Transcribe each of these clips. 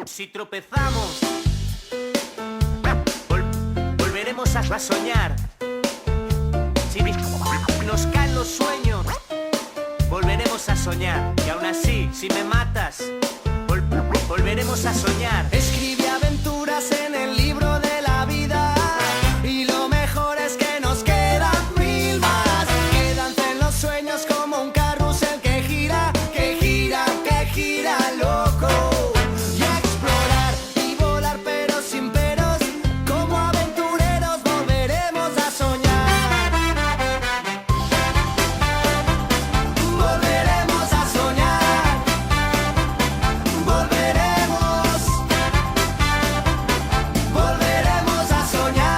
Si tropezamos, volveremos a soñar. Si nos caen los sueños, volveremos a soñar. Y aún así, si me matas, volveremos a soñar. Escribí aventuras en el libro de la vida, y lo mejor es que nos quedan 1000 más. Quédanse en los sueños como un carrusel que gira, que gira, que gira, loco. Y a explorar y volar pero sin peros, como aventureros volveremos a soñar. Volveremos a soñar. Volveremos a soñar.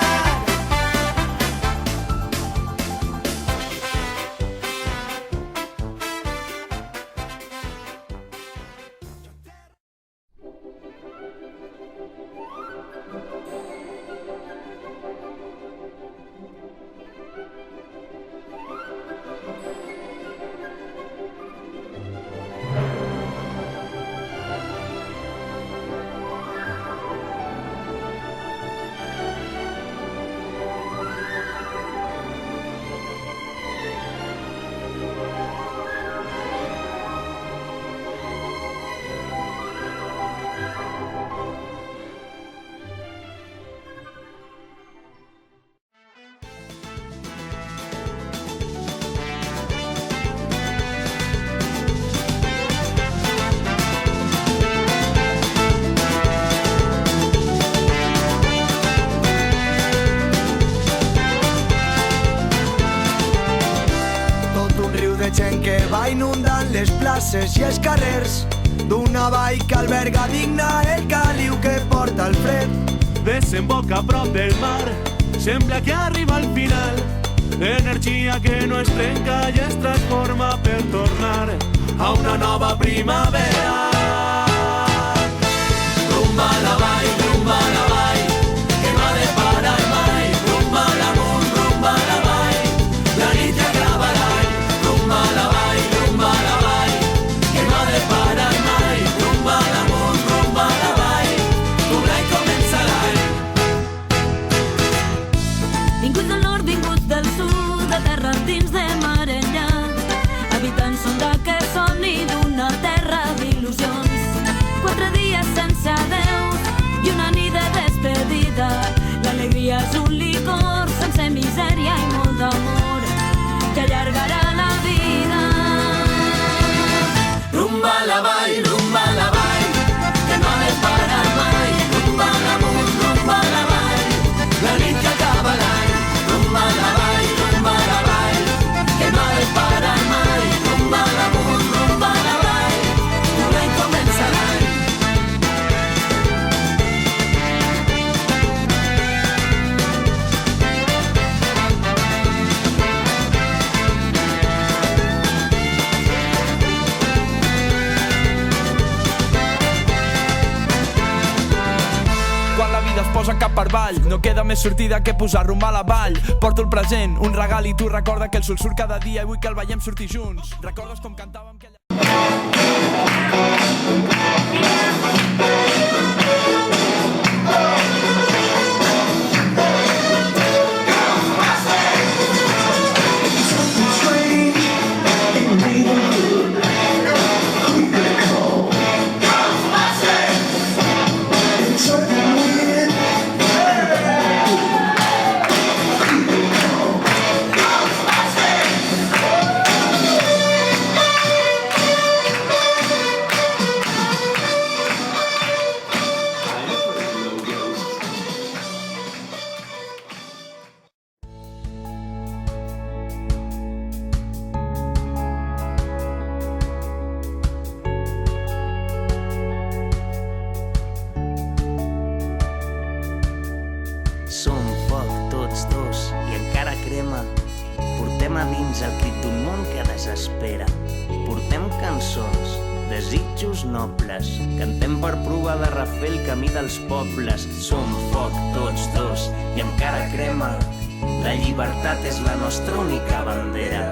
Gent que va inundant les places i els carrers d'una vall que alberga digna el caliu que porta el fred. Desemboca a prop del mar, sembla que arriba al final. Energia que no es trenca i es transforma per tornar a una nova primavera. Rumba a la vall, que no ha de parar mai. Rumba a l'amunt, rumba a la vall, la nit ja acaba l'any. Rumba a la vall, que no ha de parar mai. Rumba a l'amunt, rumba a la vall, un any comença l'any. Vinguts del nord, vinguts del sud, de terra dins de mar enllà. Habitants són d'aquest somni d'una terra d'il·lusions. 4 dies sense Déu i una nit de despedida. L'alegria és un licor sense misèria i molt d'amor que allargarà la vida. Rumba a la vall, que no ha de parar mai. Rumba a l'amunt, rumba a la vall, la nit que acaba l'any. Rumba a la vall, que no ha de parar mai. Rumba a l'amunt, rumba a la vall, un any comença l'any. Quan la vida es posa cap per avall, no queda més sortida que posar rumb a la vall. Porto el present, un regal i tu recorda que el sol surt cada dia i vull que el veiem sortir junts. Recordes com cantàvem aquella... Som foc tots dos i encara crema. Portem a dins el crit d'un món que desespera. Portem cançons, desitjos nobles. Cantem per provar de refer el camí dels pobles. Som foc tots dos i encara crema. La llibertat és la nostra única bandera.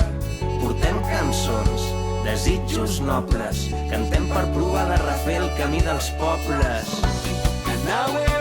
Portem cançons, desitjos nobles, cantem per provar de refer el camí dels pobles. And now we're